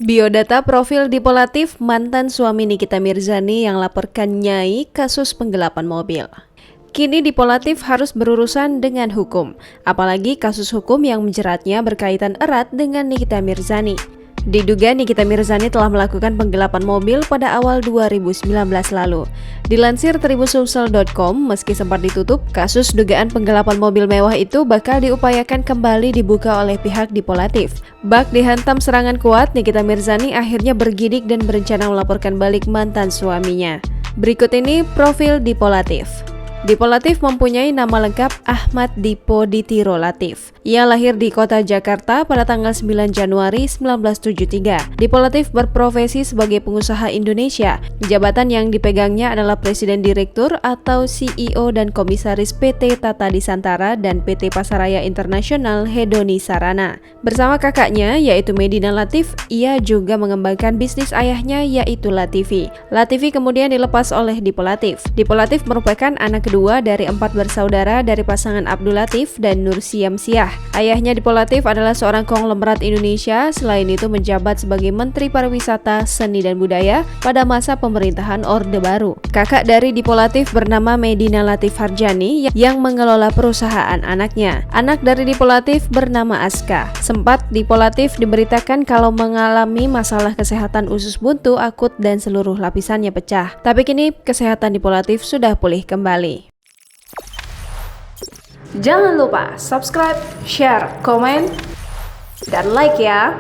Biodata profil Dipo Latif, mantan suami Nikita Mirzani yang laporkan Nyai kasus penggelapan mobil. Kini Dipo Latif harus berurusan dengan hukum, apalagi kasus hukum yang menjeratnya berkaitan erat dengan Nikita Mirzani. Diduga Nikita Mirzani telah melakukan penggelapan mobil pada awal 2019 lalu. Dilansir tribusumsel.com, meski sempat ditutup, kasus dugaan penggelapan mobil mewah itu bakal diupayakan kembali dibuka oleh pihak Dipo Latif. Bak dihantam serangan kuat, Nikita Mirzani akhirnya bergidik dan berencana melaporkan balik mantan suaminya. Berikut ini profil Dipo Latif. Dipo Latif mempunyai nama lengkap Ahmad Dipo Ditiro Latif. Ia lahir di kota Jakarta pada tanggal 9 Januari 1973. Dipo Latif berprofesi sebagai pengusaha Indonesia. Jabatan yang dipegangnya adalah Presiden Direktur atau CEO dan Komisaris PT Tata Disantara dan PT Pasaraya Internasional Hedoni Sarana. Bersama kakaknya yaitu Medina Latif, ia juga mengembangkan bisnis ayahnya yaitu Latifi. Latifi kemudian dilepas oleh Dipo Latif. Dipo Latif merupakan anak kedua dari 4 bersaudara dari pasangan Abdul Latif dan Nur Siamsiah. Ayahnya Dipo Latif adalah seorang konglomerat Indonesia, selain itu menjabat sebagai Menteri Pariwisata, Seni dan Budaya pada masa pemerintahan Orde Baru. Kakak dari Dipo Latif bernama Medina Latif Harjani yang mengelola perusahaan anaknya. Anak dari Dipo Latif bernama Aska. Sempat Dipo Latif diberitakan kalau mengalami masalah kesehatan usus buntu akut dan seluruh lapisannya pecah. Tapi kini kesehatan Dipo Latif sudah pulih kembali. Jangan lupa subscribe, share, komen, dan like ya!